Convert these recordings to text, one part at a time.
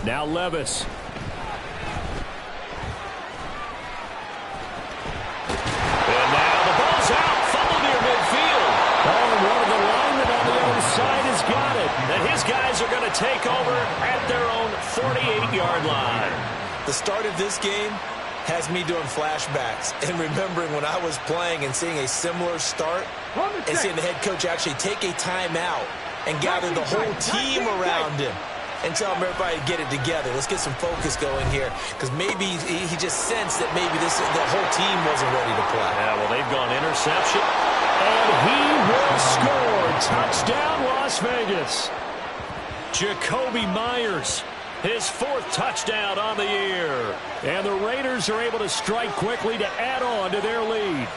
Now Levis. And now the ball's out. Fumble near midfield. Oh, and one of the linemen on the other side has got it. And his guys are going to take over at their own 48-yard line. The start of this game has me doing flashbacks and remembering when I was playing and seeing a similar start and seeing the head coach actually take a timeout and gather the whole team around him and tell everybody to get it together. Let's get some focus going here, because maybe he just sensed that maybe the whole team wasn't ready to play. Yeah, well, they've gone interception, and he will score. Touchdown, Las Vegas. Jacoby Myers, his 4th touchdown on the year. And the Raiders are able to strike quickly to add on to their lead.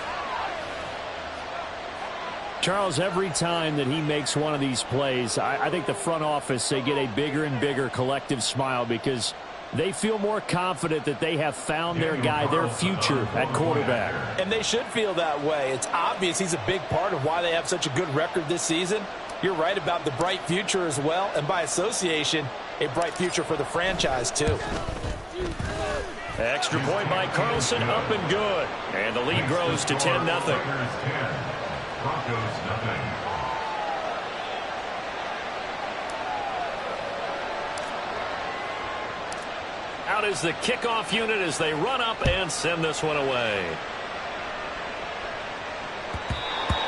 Charles, every time that he makes one of these plays, I think the front office, they get a bigger and bigger collective smile because they feel more confident that they have found their guy, their future at quarterback. And they should feel that way. It's obvious he's a big part of why they have such a good record this season. You're right about the bright future as well, and by association, a bright future for the franchise too. Extra point by Carlson, up and good. And the lead grows to 10-0. Broncos nothing. Out is the kickoff unit as they run up and send this one away.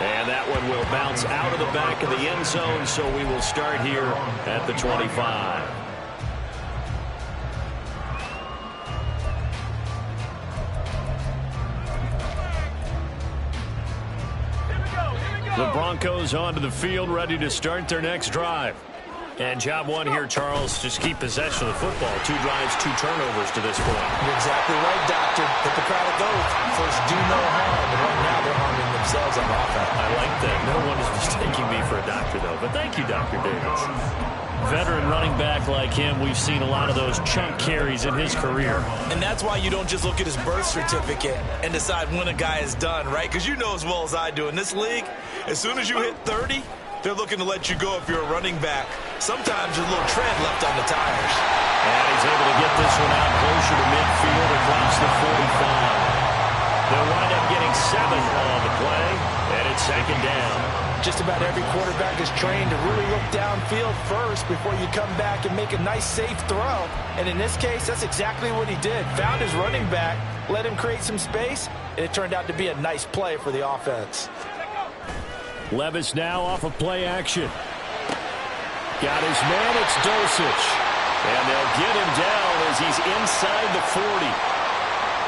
And that one will bounce out of the back of the end zone, so we will start here at the 25. The Broncos onto the field, ready to start their next drive. And job one here, Charles, just keep possession of the football. 2 drives, 2 turnovers to this point. You're exactly right, Doctor. Hippocratic oath. First, do no harm. And right now, they're harming themselves on offense. I like that. No one is mistaking me for a doctor, though. But thank you, Dr. Davis. Veteran running back like him, we've seen a lot of those chunk carries in his career. And that's why you don't just look at his birth certificate and decide when a guy is done, right? Because you know as well as I do, in this league, as soon as you hit 30, they're looking to let you go if you're a running back. Sometimes there's a little tread left on the tires. And he's able to get this one out closer to midfield across the 45. They'll wind up getting 7 on the play, and it's 2nd down. Just about every quarterback is trained to really look downfield first before you come back and make a nice, safe throw. And in this case, that's exactly what he did. Found his running back, let him create some space, and it turned out to be a nice play for the offense. Levis now off of play action. Got his man, it's Dulcich. And they'll get him down as he's inside the 40.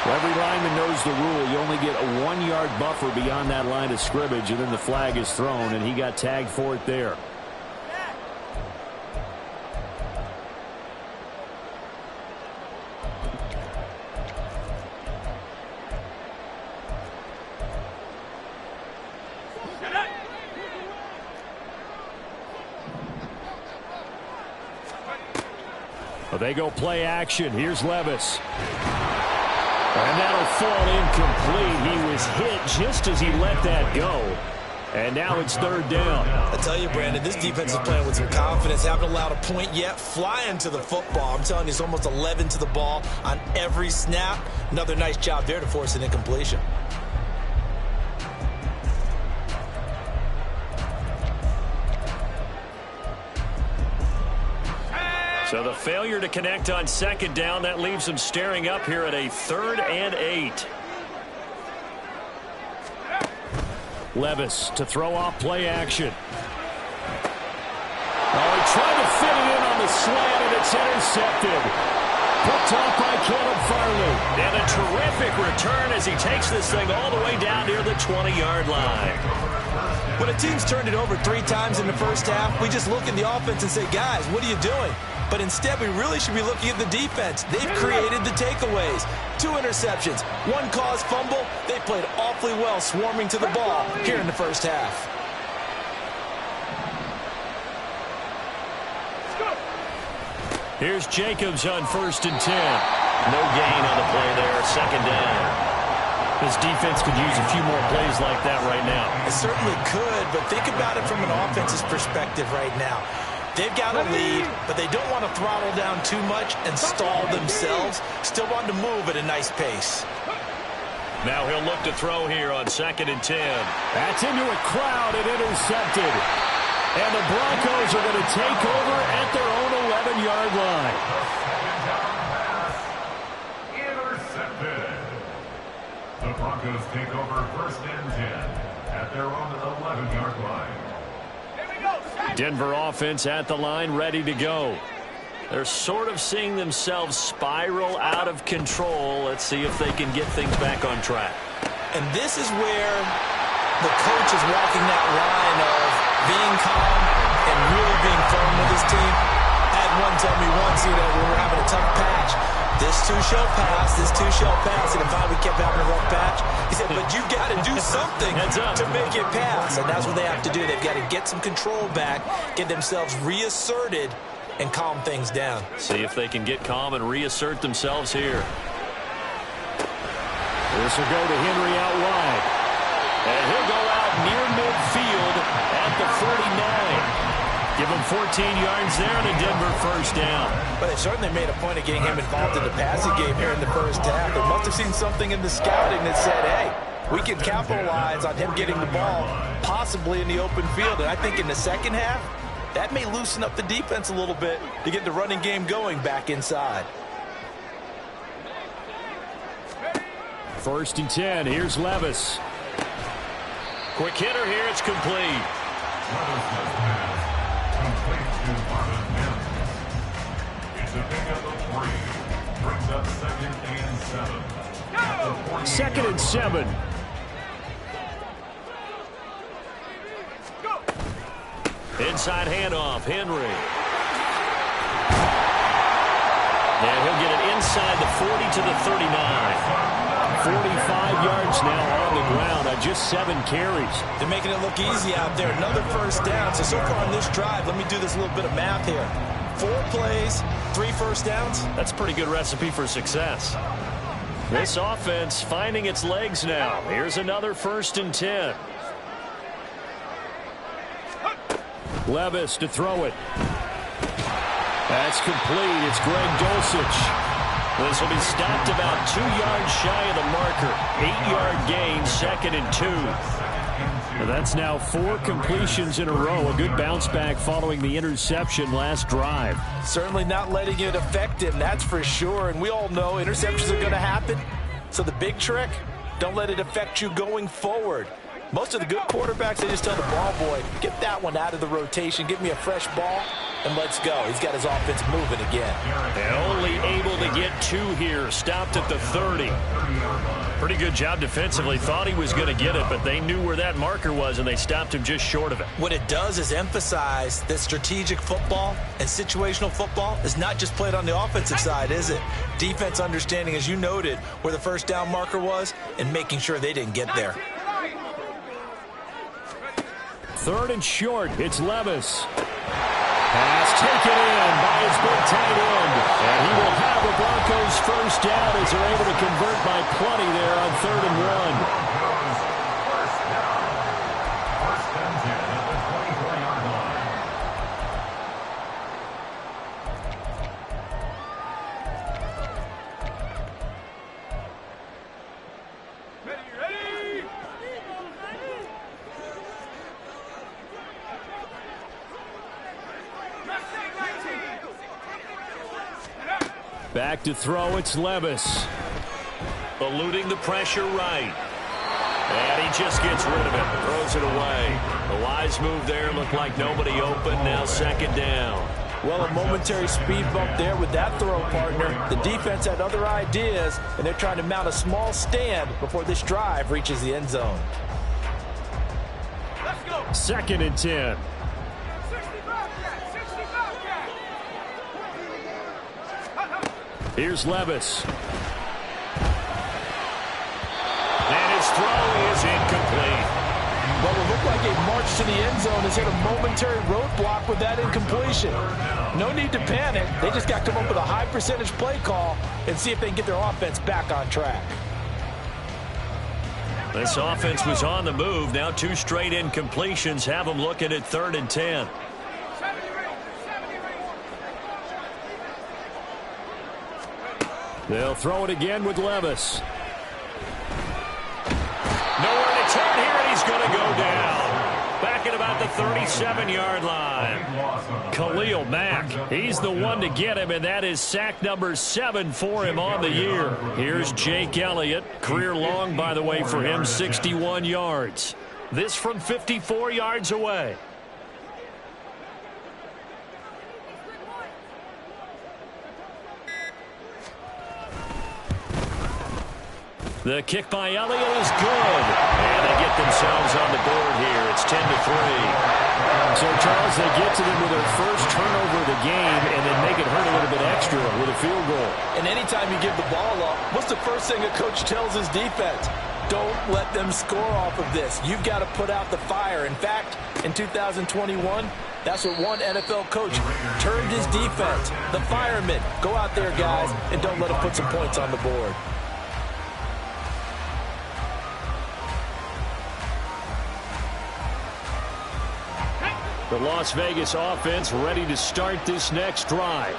Every lineman knows the rule. You only get a 1-yard buffer beyond that line of scrimmage, and then the flag is thrown, and he got tagged for it there. Well, they go play action. Here's Levis. And that'll fall incomplete. He was hit just as he let that go. And now it's 3rd down. I tell you, Brandon, this defense is playing with some confidence. Haven't allowed a point yet. Flying to the football. I'm telling you, it's almost 11 to the ball on every snap. Another nice job there to force an incompletion. So the failure to connect on 2nd down, that leaves them staring up here at a 3rd and 8. Levis to throw off play action. Oh, he tried to fit it in on the slant, and it's intercepted. Picked off by Caleb Farley. And a terrific return as he takes this thing all the way down near the 20-yard line. When a team's turned it over 3 times in the first half, we just look at the offense and say, guys, what are you doing? But instead, we really should be looking at the defense. They've created the takeaways. 2 interceptions, 1 caused fumble. They played awfully well swarming to the ball here in the first half. Here's Jacobs on 1st and 10. No gain on the play there, 2nd down. This defense could use a few more plays like that right now. It certainly could, but think about it from an offense's perspective right now. They've got a lead, but they don't want to throttle down too much and stall themselves. Still want to move at a nice pace. Now he'll look to throw here on 2nd and 10. That's into a crowd and intercepted. And the Broncos are going to take over at their own 11-yard line. Intercepted. The Broncos take over 1st and 10 at their own 11-yard line. Denver offense at the line, ready to go. They're sort of seeing themselves spiral out of control. Let's see if they can get things back on track. And this is where the coach is walking that line of being calm and really being firm with his team. I had one tell me once, when we were having a tough patch, this too shall pass, this too shall pass. And if we kept having a rough patch, he said, but you've got to do something to make it pass. And that's what they have to do. They've got to get some control back, get themselves reasserted, and calm things down. See if they can get calm and reassert themselves here. This will go to Henry out wide. And he'll go out near midfield at the 49. Give him 14 yards there and a Denver first down. But they certainly made a point of getting him involved in the passing game here in the first half. They must have seen something in the scouting that said, hey, we can capitalize on him getting the ball possibly in the open field. And I think in the second half, that may loosen up the defense a little bit to get the running game going back inside. 1st and 10. Here's Levis. Quick hitter here. It's complete. It's a pickup of 3. Brings up 2nd and 7. 2nd and 7. Inside handoff, Henry. And he'll get it inside the 40 to the 39. 45 yards now on the ground on just 7 carries. They're making it look easy out there. Another first down. So far on this drive, let me do this little bit of math here. 4 plays, 3 first downs. That's a pretty good recipe for success. This offense finding its legs now. Here's another 1st and 10. Levis to throw it. That's complete. It's Greg Dulcich. This will be stopped about 2 yards shy of the marker. 8-yard gain, 2nd and 2. And that's now 4 completions in a row. A good bounce back following the interception last drive. Certainly not letting it affect him, that's for sure. And we all know interceptions are going to happen. So the big trick, don't let it affect you going forward. Most of the good quarterbacks, they just tell the ball boy, get that one out of the rotation, give me a fresh ball, and let's go. He's got his offense moving again. And only able to get 2 here. Stopped at the 30. Pretty good job defensively. Thought he was going to get it, but they knew where that marker was, and they stopped him just short of it. What it does is emphasize that strategic football and situational football is not just played on the offensive side, is it? Defense understanding, as you noted, where the first down marker was and making sure they didn't get there. 3rd and short. It's Levis. Pass taken in by his big tight end. And he will have the Broncos first down as they're able to convert by plenty there on 3rd and 1. Back to throw, it's Levis. Eluding the pressure right. And he just gets rid of it. Throws it away. A wise move there. Looked like nobody open. Now 2nd down. Well, a momentary speed bump there with that throw, partner. The defense had other ideas, and they're trying to mount a small stand before this drive reaches the end zone. 2nd and 10. Here's Levis. And his throw is incomplete. Well, it looked like a march to the end zone has hit a momentary roadblock with that incompletion. No need to panic. They just got to come up with a high percentage play call and see if they can get their offense back on track. This offense was on the move. Now 2 straight incompletions have them looking at 3rd and 10. They'll throw it again with Levis. Nowhere to turn here, and he's going to go down. Back at about the 37-yard line. Khalil Mack, he's the one to get him, and that is sack number 7 for him on the year. Here's Jake Elliott. Career long, by the way, for him, 61 yards. This from 54 yards away. The kick by Elliott is good. And they get themselves on the board here. It's 10-3. So, Charles, they get to them with their first turnover of the game and then make it hurt a little bit extra with a field goal. And anytime you give the ball up, what's the first thing a coach tells his defense? Don't let them score off of this. You've got to put out the fire. In fact, in 2021, that's what one NFL coach termed his defense. The firemen. Go out there, guys, and don't let them put some points on the board. The Las Vegas offense ready to start this next drive.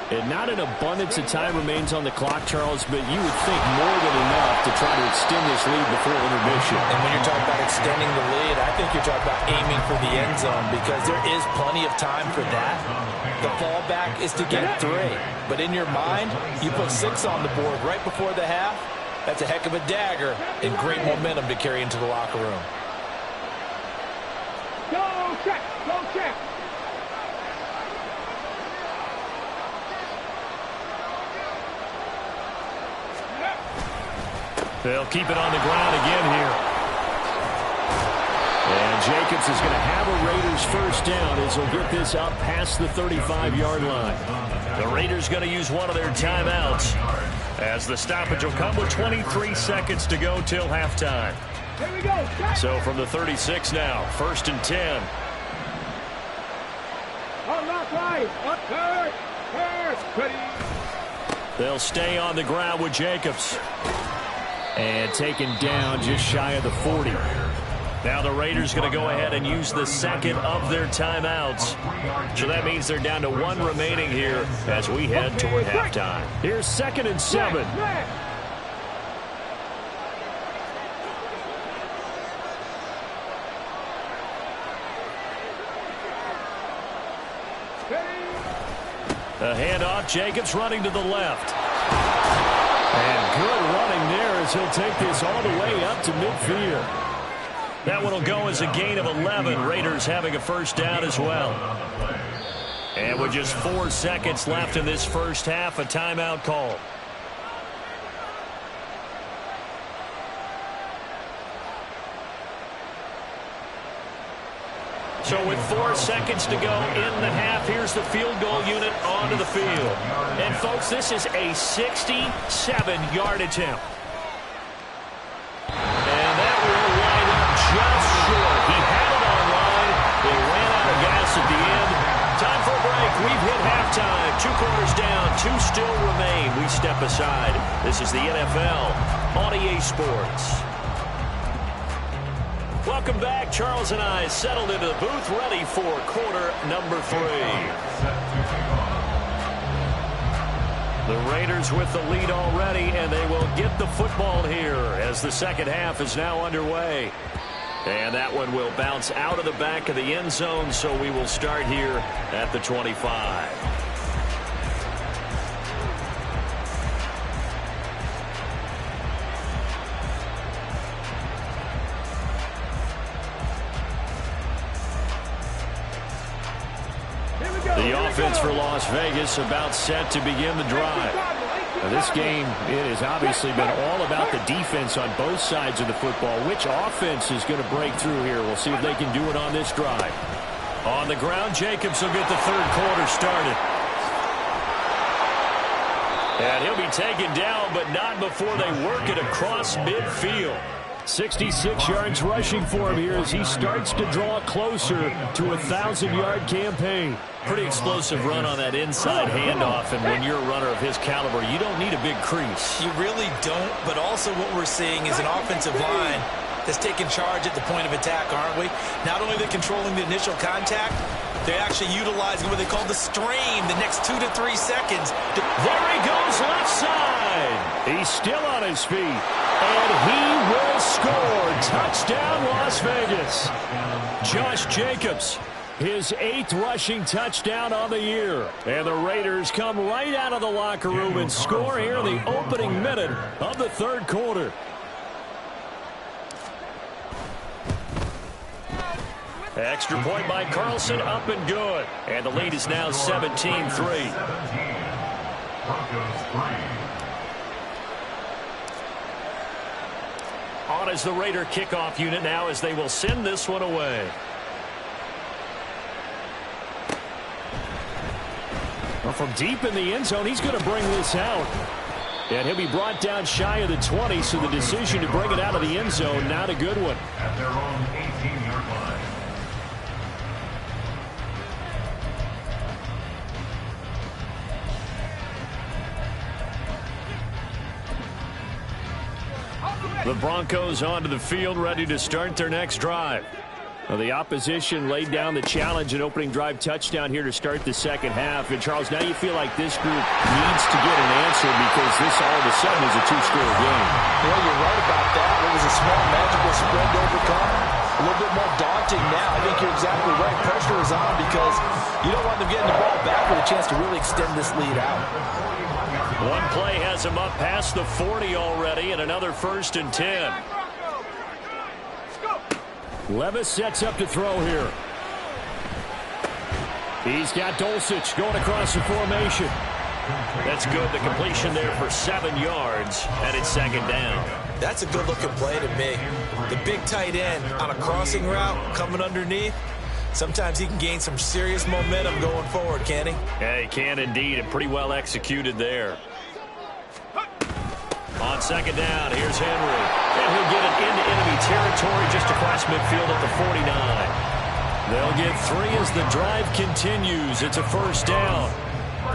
And not an abundance of time remains on the clock, Charles, but you would think more than enough to try to extend this lead before intermission. And when you're talking about extending the lead, I think you're talking about aiming for the end zone because there is plenty of time for that. The fallback is to get 3. But in your mind, you put 6 on the board right before the half. That's a heck of a dagger and great momentum to carry into the locker room. Go check! Go check! They'll keep it on the ground again here. And Jacobs is going to have a Raiders first down as he'll get this up past the 35-yard line. The Raiders going to use one of their timeouts as the stoppage will come with 23 seconds to go till halftime. Here we go. So from the 36 now, 1st and 10. On left line. Up third. Ready. They'll stay on the ground with Jacobs. And taken down just shy of the 40. Now the Raiders going to go ahead and use the second of their timeouts. So that means they're down to 1 remaining here as we head toward halftime. Here's 2nd and 7. A handoff, Jacobs running to the left. And good running there as he'll take this all the way up to midfield. That one will go as a gain of 11. Raiders having a first down as well. And with just 4 seconds left in this first half, a timeout call. So with 4 seconds to go in the half, here's the field goal unit onto the field. And, folks, this is a 67-yard attempt. And that will line up just short. He had it on line. They ran out of gas at the end. Time for a break. We've hit halftime. 2 quarters down. 2 still remain. We step aside. This is the NFL on EA Sports. Welcome back. Charles and I settled into the booth, ready for quarter number 3. The Raiders with the lead already, and they will get the football here as the second half is now underway. And that one will bounce out of the back of the end zone, so we will start here at the 25. The offense for Las Vegas about set to begin the drive. Now this game, it has obviously been all about the defense on both sides of the football. Which offense is going to break through here? We'll see if they can do it on this drive. On the ground, Jacobs will get the third quarter started. And he'll be taken down, but not before they work it across midfield. 66 yards rushing for him here as he starts to draw closer to a 1,000-yard campaign. Pretty explosive run on that inside handoff, and when you're a runner of his caliber, you don't need a big crease. You really don't, but also what we're seeing is an offensive line that's taking charge at the point of attack, aren't we? Not only are they controlling the initial contact, they're actually utilizing what they call the strain the next 2 to 3 seconds. There he goes left side. He's still on his feet. And he will score. Touchdown, Las Vegas. Josh Jacobs, his 8th rushing touchdown on the year. And the Raiders come right out of the locker room and score here in the opening minute of the 3rd quarter. Extra point by Carlson, up and good. And the lead is now 17-3. Broncos 3. On as the Raider kickoff unit now as they will send this one away. Well, from deep in the end zone, he's going to bring this out. And he'll be brought down shy of the 20, so the decision to bring it out of the end zone, not a good one. At their own 18-yard line. The Broncos onto the field, ready to start their next drive. Well, the opposition laid down the challenge and opening drive touchdown here to start the second half. And, Charles, now you feel like this group needs to get an answer because this all of a sudden is a 2-score game. Well, you're right about that. It was a small, magical spread to overcome. A little bit more daunting now. I think you're exactly right. Pressure is on because you don't want them getting the ball back with a chance to really extend this lead out. One play has him up past the 40 already, and another 1st and 10. Levis sets up to throw here. He's got Dulcich going across the formation. That's good. The completion there for 7 yards, and it's 2nd down. That's a good-looking play to me. The big tight end on a crossing route coming underneath. Sometimes he can gain some serious momentum going forward, can he? Yeah, he can indeed, and pretty well executed there. On 2nd down, here's Henry. And he'll get it into enemy territory just across midfield at the 49. They'll get 3 as the drive continues. It's a 1st down.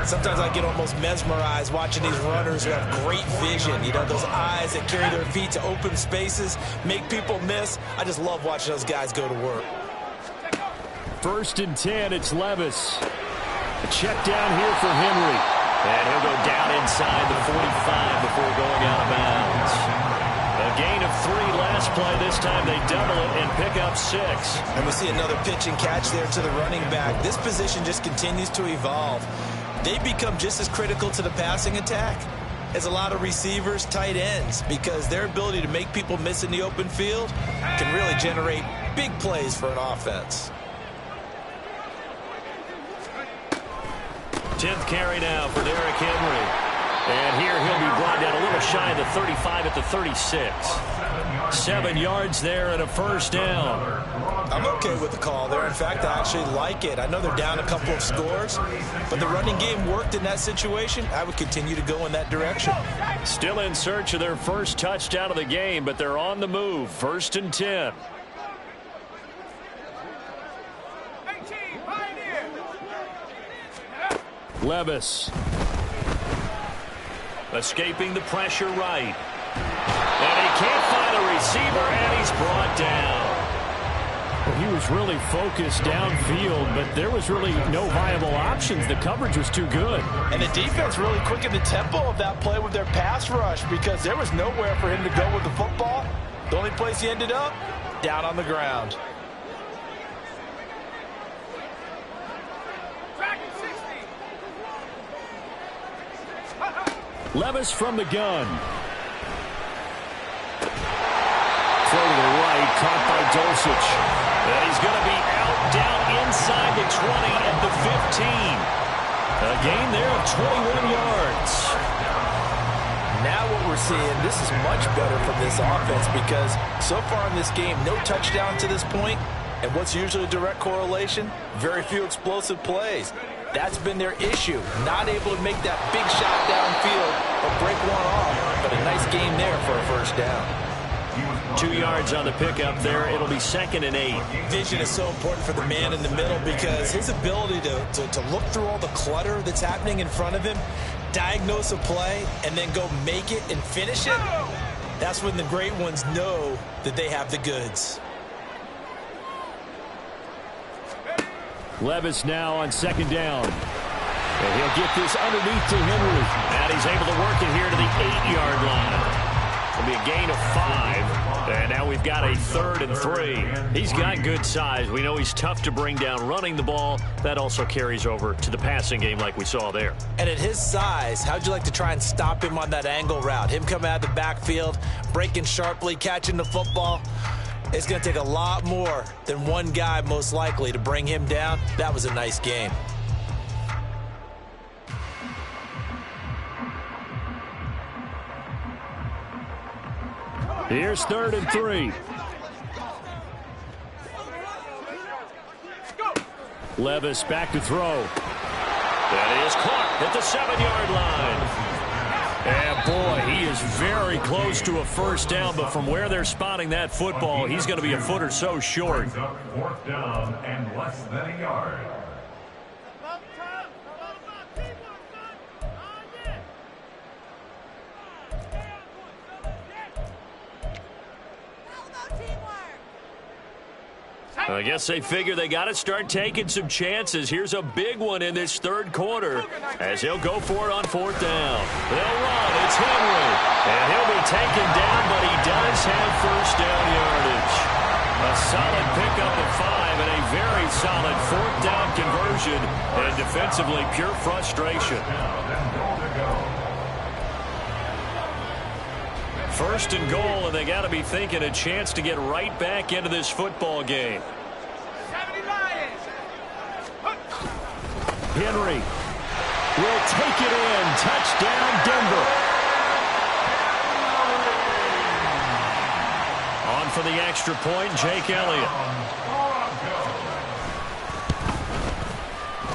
Sometimes I get almost mesmerized watching these runners who have great vision. You know, those eyes that carry their feet to open spaces, make people miss. I just love watching those guys go to work. 1st and 10, it's Levis. A check down here for Henry. And he'll go down inside the 45 before going out of bounds. A gain of 3 last play. This time they double it and pick up 6. And we see another pitch and catch there to the running back. This position just continues to evolve. They become just as critical to the passing attack as a lot of receivers, tight ends, because their ability to make people miss in the open field can really generate big plays for an offense. 10th carry now for Derrick Henry. And here he'll be brought down a little shy of the 35 at the 36. 7 yards there and a 1st down. I'm okay with the call there. In fact, I actually like it. I know they're down a couple of scores, but the running game worked in that situation. I would continue to go in that direction. Still in search of their 1st touchdown of the game, but they're on the move. 1st and 10. Levis. Escaping the pressure right. And he can't find a receiver, and he's brought down. Well, he was really focused downfield, but there was really no viable options. The coverage was too good. And the defense really quickened the tempo of that play with their pass rush because there was nowhere for him to go with the football. The only place he ended up, down on the ground. Levis from the gun. Throw to the right, caught by Dulcich. And he's going to be out, down inside the 20 at the 15. A gain there of 21 yards. Now what we're seeing, this is much better from this offense because so far in this game, no touchdown to this point. And what's usually a direct correlation? Very few explosive plays. That's been their issue. Not able to make that big shot downfield or break one off. But a nice game there for a 1st down. 2 yards on the pickup there. It'll be 2nd and 8. Vision is so important for the man in the middle because his ability to look through all the clutter that's happening in front of him, diagnose a play, and then go make it and finish it, that's when the great ones know that they have the goods. Levis now on 2nd down. And he'll get this underneath to Henry. And he's able to work it here to the 8-yard line. It'll be a gain of 5. And now we've got a 3rd and 3. He's got good size. We know he's tough to bring down running the ball. That also carries over to the passing game like we saw there. And at his size, how'd you like to try and stop him on that angle route? Him coming out of the backfield, breaking sharply, catching the football. It's going to take a lot more than one guy, most likely, to bring him down. That was a nice game. Here's 3rd and 3. Levis back to throw. That is caught at the 7-yard line. And boy, he is very close to a first down, but from where they're spotting that football, he's going to be a foot or so short. 4th down and less than a yard. I guess they figure they got to start taking some chances. Here's a big one in this 3rd quarter as he'll go for it on 4th down. They'll run. It's Henry. And he'll be taken down, but he does have first down yardage. A solid pickup of 5 and a very solid 4th down conversion. And defensively, pure frustration. 1st and goal, and they got to be thinking a chance to get right back into this football game. Henry will take it in. Touchdown, Denver. On for the extra point, Jake Elliott.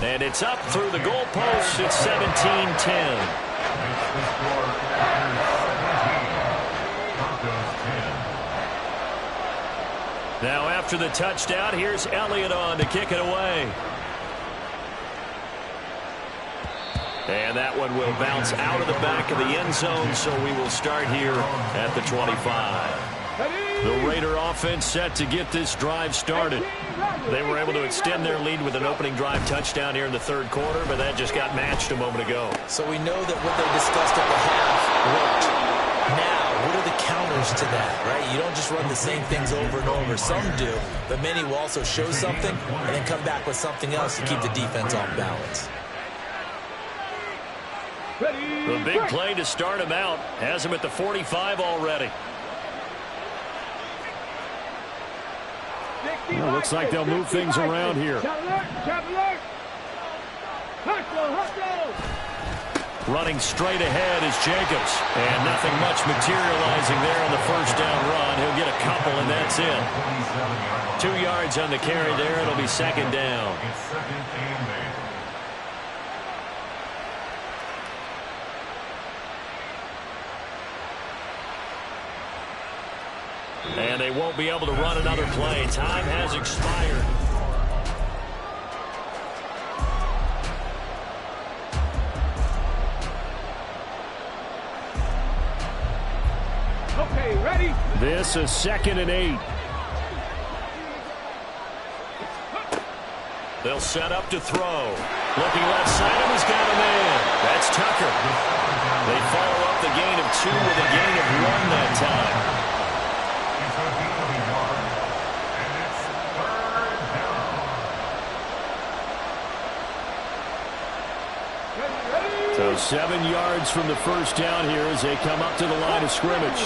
And it's up through the goalposts. It's 17-10. Now after the touchdown, here's Elliott on to kick it away. And that one will bounce out of the back of the end zone, so we will start here at the 25. The Raider offense set to get this drive started. They were able to extend their lead with an opening drive touchdown here in the 3rd quarter, but that just got matched a moment ago. So we know that what they discussed at the half worked. Now, what are the counters to that, right? You don't just run the same things over and over. Some do, but many will also show something and then come back with something else to keep the defense off balance. The big play to start him out has him at the 45 already. Well, looks like they'll move things around here. Running straight ahead is Jacobs. And nothing much materializing there on the first down run. He'll get a couple, and that's it. 2 yards on the carry there. It'll be 2nd down. And they won't be able to run another play. Time has expired. Okay, ready? This is 2nd and 8. They'll set up to throw. Looking left side of him, he's got a man. That's Tucker. They follow up the gain of 2 with a gain of 1 that time. So 7 yards from the first down here as they come up to the line of scrimmage.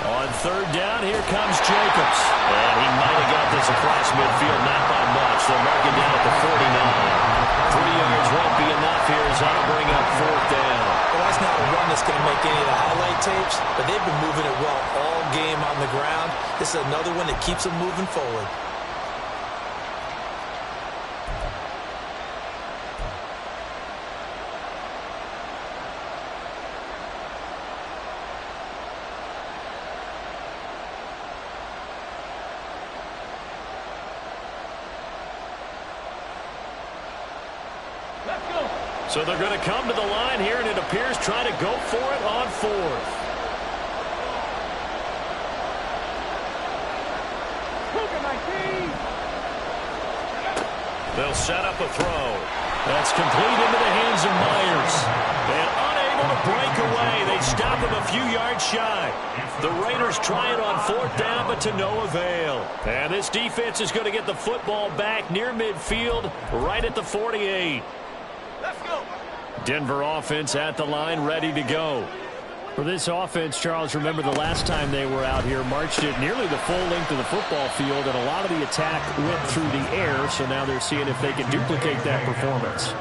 On 3rd down, here comes Jacobs. And he might have got this across midfield, not by much. They'll mark him down at the 49. 3 yards won't be enough here as that'll bring up 4th down. Well, that's not a run that's going to make any of the highlight tapes, but they've been moving it well all game on the ground. This is another one that keeps them moving forward. So they're going to come to the line here, and it appears trying to go for it on 4th. They'll set up a throw. That's complete into the hands of Myers. And unable to break away. They stop him a few yards shy. The Raiders try it on 4th down, but to no avail. And this defense is going to get the football back near midfield, right at the 48. Let's go. Denver offense at the line, ready to go. For this offense, Charles, remember the last time they were out here, marched it nearly the full length of the football field, and a lot of the attack went through the air, so now they're seeing if they can duplicate that performance.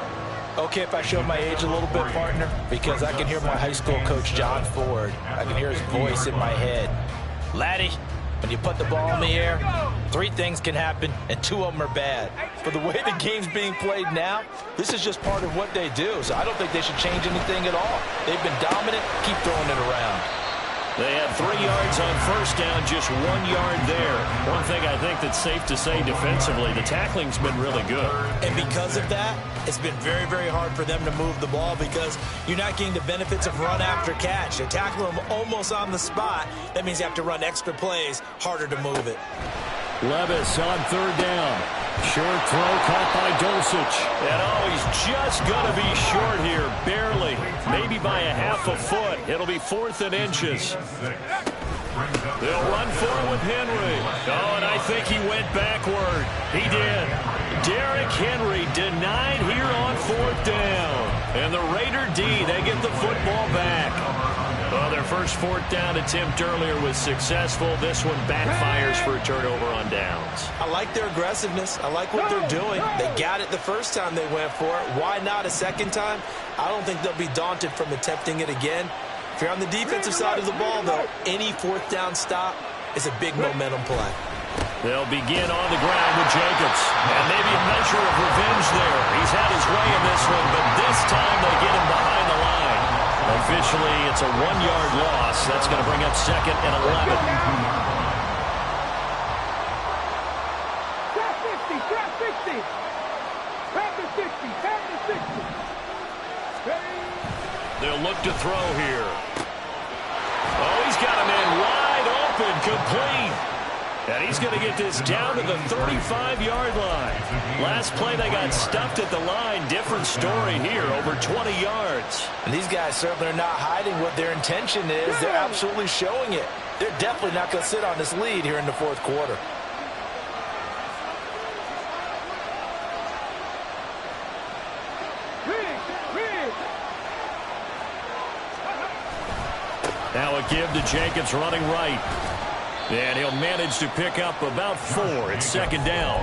Okay, if I show my age a little bit, partner, because I can hear my high school coach, John Ford. I can hear his voice in my head. Laddie, when you put the ball in the air, 3 things can happen, and 2 of them are bad. For the way the game's being played now, this is just part of what they do, so I don't think they should change anything at all. They've been dominant. Keep throwing it around. They had 3 yards on 1st down, just 1 yard there. One thing I think that's safe to say defensively, the tackling's been really good. And because of that, it's been very, very hard for them to move the ball because you're not getting the benefits of run after catch. They tackle them almost on the spot. That means you have to run extra plays, harder to move it. Levis on 3rd down. Short throw caught by Dulcich. And he's just going to be short here, barely. Maybe by a half a foot. It'll be 4th and inches. They'll run forward with Henry. Oh, and I think he went backward. He did. Derrick Henry denied here on 4th down. And the Raider D, they get the football back. Well, their first 4th down attempt earlier was successful. This one backfires for a turnover on downs. I like their aggressiveness. I like what they're doing. They got it the first time they went for it. Why not a second time? I don't think they'll be daunted from attempting it again. If you're on the defensive side of the ball, though, any 4th down stop is a big momentum play. They'll begin on the ground with Jacobs. And maybe a measure of revenge there. He's had his way in this one, but this time they get him behind the line. Officially, it's a 1-yard loss. That's going to bring up 2nd and 11. Trap 60, trap 60. Trap the 60, trap the 60. They'll look to throw here. Oh, he's got a man wide open, complete. And he's going to get this down to the 35-yard line. Last play, they got stuffed at the line. Different story here, over 20 yards. And these guys certainly are not hiding what their intention is. They're absolutely showing it. They're definitely not going to sit on this lead here in the 4th quarter. Now a give to Jacobs running right. And he'll manage to pick up about 4. It's 2nd down.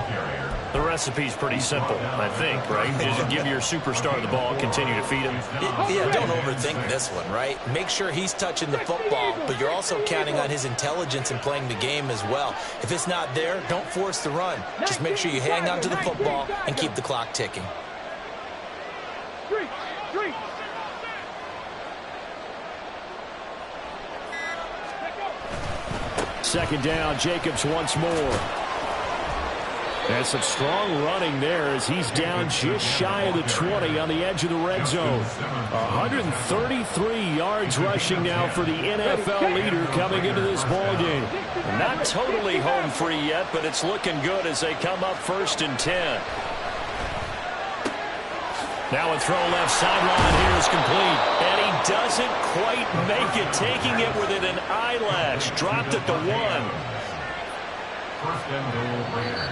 The recipe's pretty simple, I think, right? Just give your superstar the ball, continue to feed him. Yeah, don't overthink this one, right? Make sure he's touching the football, but you're also counting on his intelligence in playing the game as well. If it's not there, don't force the run. Just make sure you hang on to the football and keep the clock ticking. 3. 2nd down, Jacobs once more. And some strong running there as he's down just shy of the 20 on the edge of the red zone. 133 yards rushing now for the NFL leader coming into this ball game. Not totally home free yet, but it's looking good as they come up 1st and 10. Now a throw left sideline here is complete. And he doesn't quite make it, taking it within an eyelash. Dropped at the 1. 1st and goal, Raiders.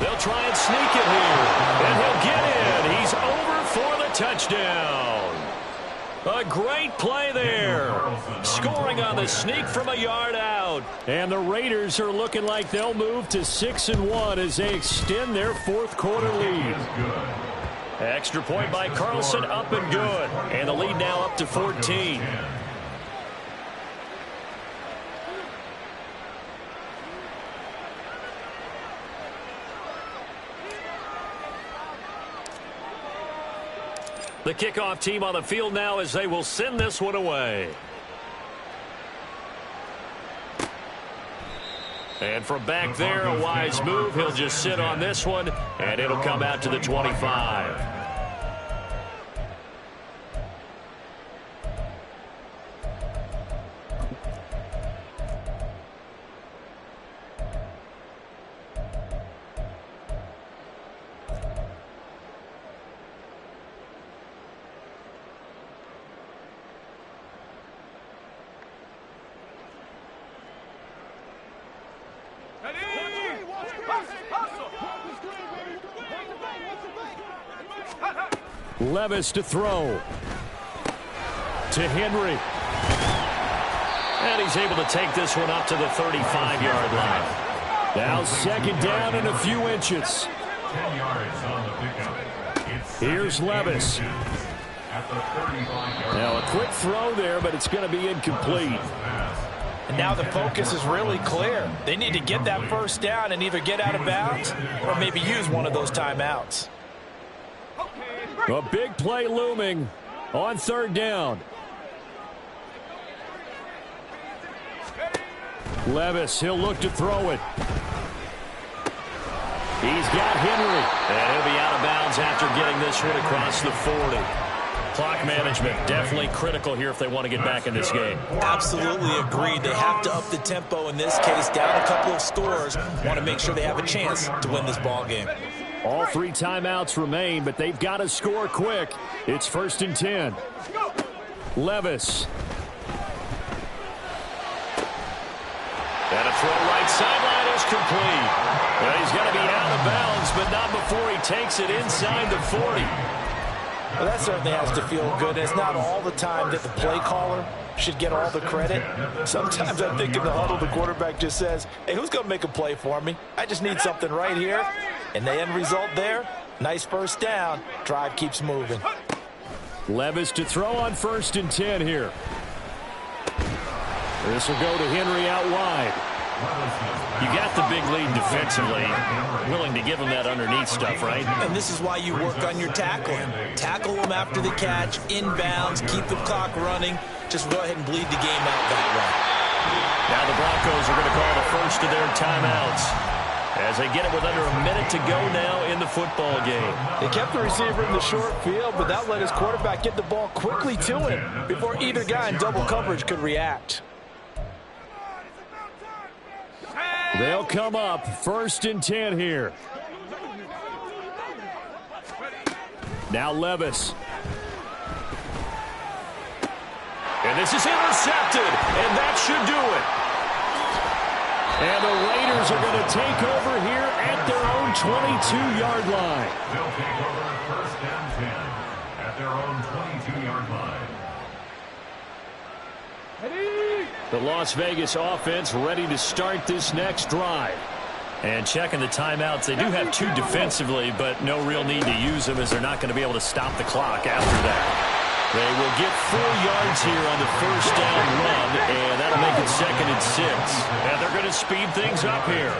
They'll try and sneak it here. And he'll get in. He's over for the touchdown. A great play there. Scoring on the sneak from a yard out. And the Raiders are looking like they'll move to 6-1 as they extend their 4th quarter lead. Extra point by Carlson, up and good. And the lead now up to 14. The kickoff team on the field now as they will send this one away. And from back there, a wise move. He'll just sit on this one, and it'll come out to the 25. Levis to throw. To Henry. And he's able to take this one up to the 35-yard line. Now second down and a few inches. 10 yards on the pickup. Here's Levis. At the 35-yard line. Now a quick throw there, but it's going to be incomplete. And now the focus is really clear. They need to get that first down and either get out of bounds or maybe use one of those timeouts. A big play looming on third down. Levis, he'll look to throw it. He's got Henry. And he'll be out of bounds after getting this one across the 40. Clock management definitely critical here if they want to get back in this game. Absolutely agreed. They have to up the tempo in this case, down a couple of scores. Want to make sure they have a chance to win this ball game. All three timeouts remain, but they've got to score quick. It's 1st and 10. Levis. And a throw right sideline is complete. Well, he's going to be out of bounds, but not before he takes it inside the 40. Well, that certainly has to feel good. It's not all the time that the play caller should get all the credit. Sometimes I think in the huddle, the quarterback just says, hey, who's going to make a play for me? I just need something right here. And the end result there, nice first down. Drive keeps moving. Levis to throw on 1st and 10 here. This will go to Henry out wide. You got the big lead defensively. Willing to give him that underneath stuff, right? And this is why you work on your tackling. Tackle them after the catch, inbounds, keep the clock running. Just go ahead and bleed the game out that way. Now the Broncos are going to call the first of their timeouts as they get it with under a minute to go now in the football game. They kept the receiver in the short field, but that let his quarterback get the ball quickly to him before either guy in double coverage could react. They'll come up 1st and 10 here. Now Levis. And this is intercepted, and that should do it. And the Raiders are going to take over here at their own 22-yard line. They'll take over 1st and 10 at their own 22-yard line. The Las Vegas offense ready to start this next drive. And checking the timeouts, they do have 2 defensively, but no real need to use them as they're not going to be able to stop the clock after that. They will get 4 yards here on the first down run, and that'll make it 2nd and 6. And they're going to speed things up here.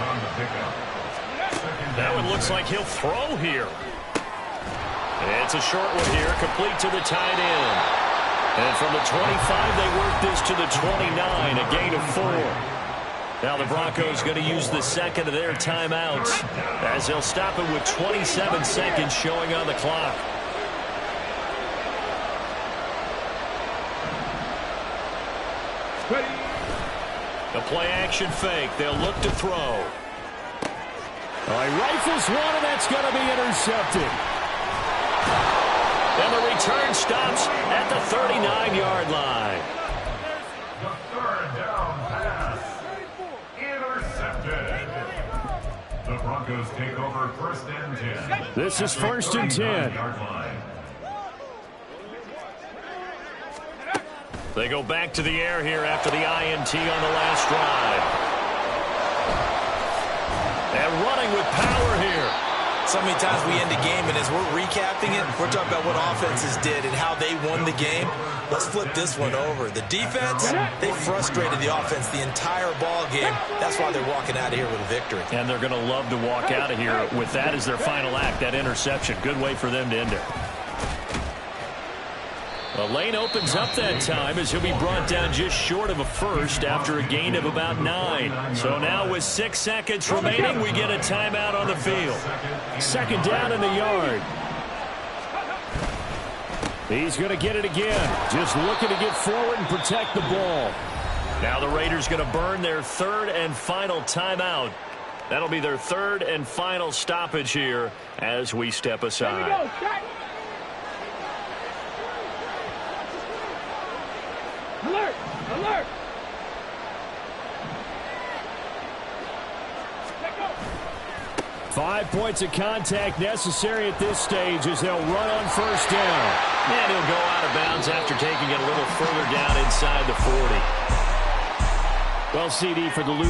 That one looks like he'll throw here. It's a short one here, complete to the tight end. And from the 25, they work this to the 29, a gain of 4. Now the Broncos going to use the second of their timeouts as they'll stop it with 27 seconds showing on the clock. The play-action fake. They'll look to throw. He rifles one, and that's going to be intercepted. And the return stops at the 39-yard line. The 3rd down pass. Intercepted. The Broncos take over 1st and 10. This is 1st and 10. They go back to the air here after the INT on the last drive. And running with power here. So many times we end a game, and as we're recapping it, we're talking about what offenses did and how they won the game. Let's flip this one over. The defense, they frustrated the offense the entire ball game. That's why they're walking out of here with a victory. And they're going to love to walk out of here with that as their final act, that interception. Good way for them to end it. The lane opens up that time as he'll be brought down just short of a first after a gain of about 9. So now with 6 seconds remaining, we get a timeout on the field. Second down in the yard. He's going to get it again. Just looking to get forward and protect the ball. Now the Raiders going to burn their third and final timeout. That'll be their third and final stoppage here as we step aside. Alert! Alert! 5 points of contact necessary at this stage as they'll run on first down. And he'll go out of bounds after taking it a little further down inside the 40. Well, CD, for the